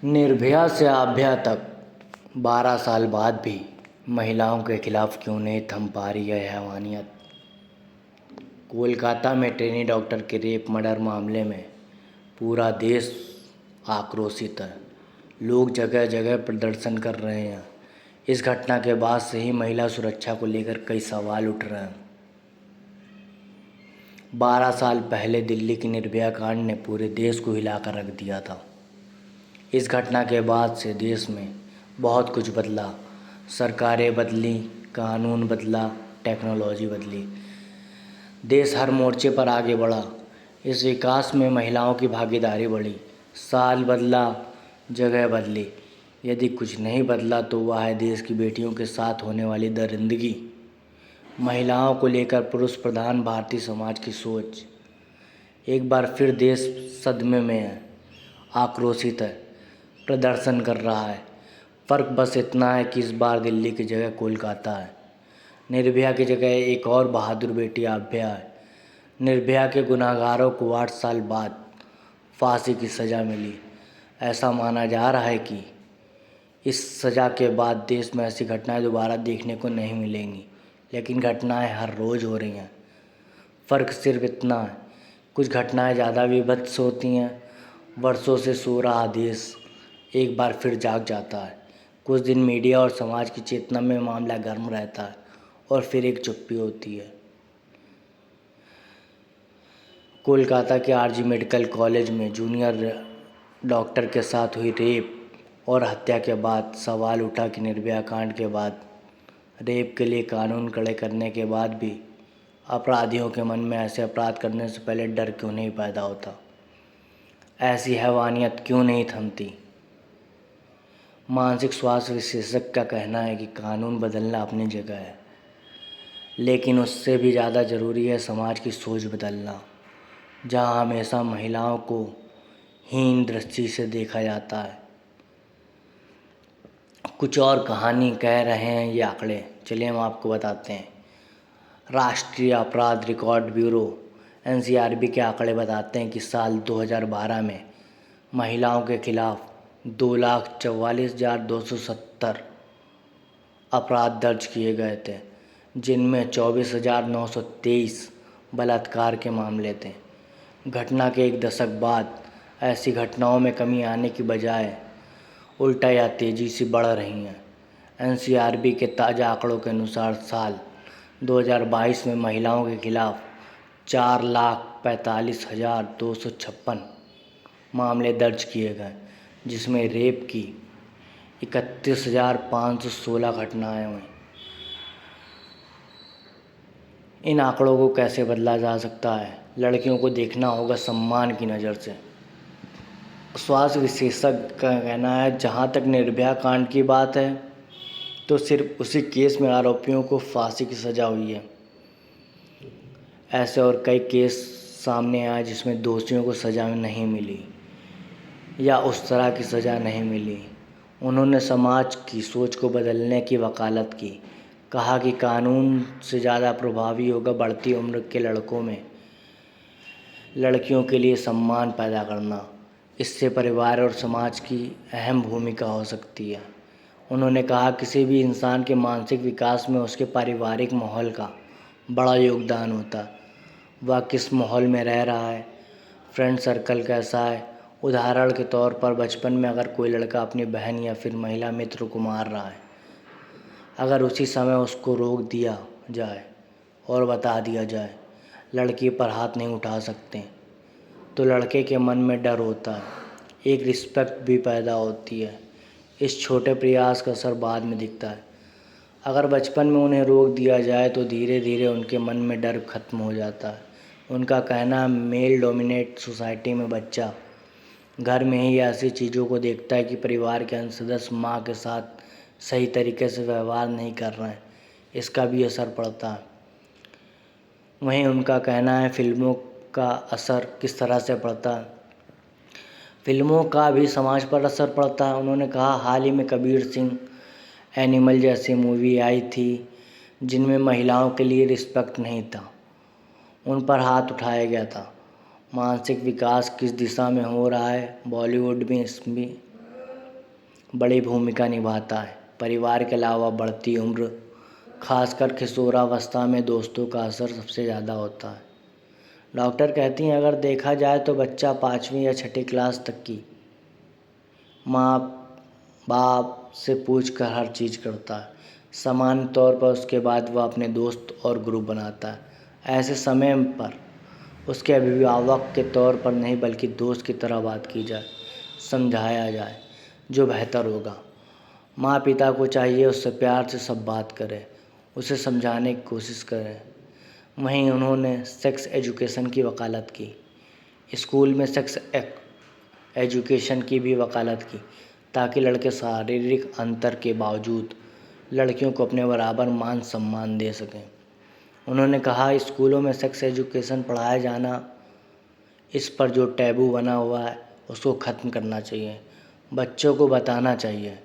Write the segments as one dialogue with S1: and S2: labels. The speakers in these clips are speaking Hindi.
S1: निर्भया से आभ्या तक 12 साल बाद भी महिलाओं के खिलाफ क्यों नहीं थम पा रही है हैवानियत। कोलकाता में ट्रेनी डॉक्टर के रेप मर्डर मामले में पूरा देश आक्रोशित है। लोग जगह जगह प्रदर्शन कर रहे हैं। इस घटना के बाद से ही महिला सुरक्षा को लेकर कई सवाल उठ रहे हैं। 12 साल पहले दिल्ली की निर्भया कांड ने पूरे देश को हिलाकर रख दिया था। इस घटना के बाद से देश में बहुत कुछ बदला। सरकारें बदली, कानून बदला, टेक्नोलॉजी बदली। देश हर मोर्चे पर आगे बढ़ा। इस विकास में महिलाओं की भागीदारी बढ़ी। साल बदला, जगह बदली। यदि कुछ नहीं बदला तो वह है देश की बेटियों के साथ होने वाली दरिंदगी। महिलाओं को लेकर पुरुष प्रधान भारतीय समाज की सोच। एक बार फिर देश सदमे में है, आक्रोशित है, प्रदर्शन कर रहा है। फ़र्क बस इतना है कि इस बार दिल्ली की जगह कोलकाता है। निर्भया की जगह एक और बहादुर बेटी आभ्या है। निर्भया के गुनहगारों को 8 साल बाद फांसी की सज़ा मिली। ऐसा माना जा रहा है कि इस सज़ा के बाद देश में ऐसी घटनाएं दोबारा देखने को नहीं मिलेंगी, लेकिन घटनाएं हर रोज़ हो रही हैं। फ़र्क सिर्फ इतना है, कुछ घटनाएं ज़्यादा विभत्स होती हैं। वर्षों से सो रहा देश एक बार फिर जाग जाता है। कुछ दिन मीडिया और समाज की चेतना में मामला गर्म रहता है और फिर एक चुप्पी होती है। कोलकाता के आरजी मेडिकल कॉलेज में जूनियर डॉक्टर के साथ हुई रेप और हत्या के बाद सवाल उठा कि निर्भया कांड के बाद रेप के लिए कानून कड़े करने के बाद भी अपराधियों के मन में ऐसे अपराध करने से पहले डर क्यों नहीं पैदा होता। ऐसी हैवानियत क्यों नहीं थमती। मानसिक स्वास्थ्य विशेषज्ञ का कहना है कि कानून बदलना अपनी जगह है, लेकिन उससे भी ज़्यादा ज़रूरी है समाज की सोच बदलना। जहां हमेशा महिलाओं को हीन दृष्टि से देखा जाता है। कुछ और कहानी कह रहे हैं ये आंकड़े, चलिए हम आपको बताते हैं। राष्ट्रीय अपराध रिकॉर्ड ब्यूरो एनसीआरबी के आंकड़े बताते हैं कि साल 2012 में महिलाओं के खिलाफ 2,44,270 अपराध दर्ज किए गए थे, जिनमें 24,923 बलात्कार के मामले थे। घटना के एक दशक बाद ऐसी घटनाओं में कमी आने की बजाय उल्टा या तेज़ी से बढ़ रही हैं। एनसीआरबी के ताज़ा आंकड़ों के अनुसार साल 2022 में महिलाओं के खिलाफ 4,45,256 मामले दर्ज किए गए, जिसमें रेप की 31,516 घटनाएं हुई। इन आंकड़ों को कैसे बदला जा सकता है? लड़कियों को देखना होगा सम्मान की नज़र से। स्वास्थ्य विशेषज्ञ का कहना है, जहां तक निर्भया कांड की बात है तो सिर्फ उसी केस में आरोपियों को फांसी की सज़ा हुई है। ऐसे और कई केस सामने आए जिसमें दोषियों को सज़ा नहीं मिली या उस तरह की सज़ा नहीं मिली। उन्होंने समाज की सोच को बदलने की वकालत की। कहा कि कानून से ज़्यादा प्रभावी होगा बढ़ती उम्र के लड़कों में लड़कियों के लिए सम्मान पैदा करना। इससे परिवार और समाज की अहम भूमिका हो सकती है। उन्होंने कहा किसी भी इंसान के मानसिक विकास में उसके पारिवारिक माहौल का बड़ा योगदान होता है। वह किस माहौल में रह रहा है, फ्रेंड सर्कल कैसा है। उदाहरण के तौर पर बचपन में अगर कोई लड़का अपनी बहन या फिर महिला मित्र को मार रहा है, अगर उसी समय उसको रोक दिया जाए और बता दिया जाए लड़की पर हाथ नहीं उठा सकते, तो लड़के के मन में डर होता है, एक रिस्पेक्ट भी पैदा होती है। इस छोटे प्रयास का असर बाद में दिखता है। अगर बचपन में उन्हें रोक दिया जाए तो धीरे धीरे उनके मन में डर खत्म हो जाता है। उनका कहना है मेल डोमिनेट सोसाइटी में बच्चा घर में ही ऐसी चीज़ों को देखता है कि परिवार के अन्य सदस्य माँ के साथ सही तरीके से व्यवहार नहीं कर रहे हैं, इसका भी असर पड़ता है। वहीं उनका कहना है फिल्मों का असर किस तरह से पड़ता है। फिल्मों का भी समाज पर असर पड़ता है। उन्होंने कहा हाल ही में कबीर सिंह, एनिमल जैसी मूवी आई थी जिनमें महिलाओं के लिए रिस्पेक्ट नहीं था, उन पर हाथ उठाया गया था। मानसिक विकास किस दिशा में हो रहा है, बॉलीवुड में इसमें बड़ी भूमिका निभाता है। परिवार के अलावा बढ़ती उम्र, खासकर किशोरावस्था में दोस्तों का असर सबसे ज़्यादा होता है। डॉक्टर कहती हैं अगर देखा जाए तो बच्चा 5वीं या 6ठी क्लास तक की माँ बाप से पूछकर हर चीज़ करता है। सामान्य तौर पर उसके बाद वह अपने दोस्त और ग्रुप बनाता है। ऐसे समय पर उसके अभिभावक के तौर पर नहीं बल्कि दोस्त की तरह बात की जाए, समझाया जाए, जो बेहतर होगा। माँ पिता को चाहिए उससे प्यार से सब बात करें, उसे समझाने की कोशिश करें। वहीं उन्होंने सेक्स एजुकेशन की वकालत की। स्कूल में सेक्स एजुकेशन की भी वकालत की ताकि लड़के शारीरिक अंतर के बावजूद लड़कियों को अपने बराबर मान सम्मान दे सकें। उन्होंने कहा स्कूलों में सेक्स एजुकेशन पढ़ाया जाना, इस पर जो टैबू बना हुआ है उसको ख़त्म करना चाहिए। बच्चों को बताना चाहिए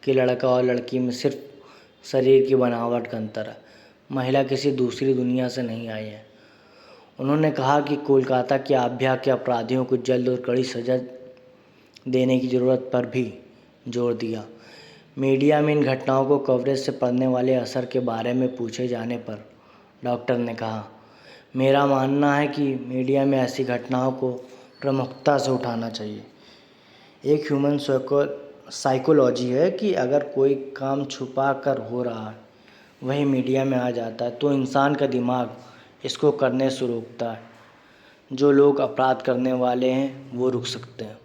S1: कि लड़का और लड़की में सिर्फ शरीर की बनावट का अंतर है, महिला किसी दूसरी दुनिया से नहीं आई है। उन्होंने कहा कि कोलकाता के आभ्या के अपराधियों को जल्द और कड़ी सज़ा देने की ज़रूरत पर भी जोर दिया। मीडिया में इन घटनाओं को कवरेज से पड़ने वाले असर के बारे में पूछे जाने पर डॉक्टर ने कहा, मेरा मानना है कि मीडिया में ऐसी घटनाओं को प्रमुखता से उठाना चाहिए। एक ह्यूमन साइकोलॉजी है कि अगर कोई काम छुपा कर हो रहा है वही मीडिया में आ जाता है तो इंसान का दिमाग इसको करने से रोकता है। जो लोग अपराध करने वाले हैं वो रुक सकते हैं।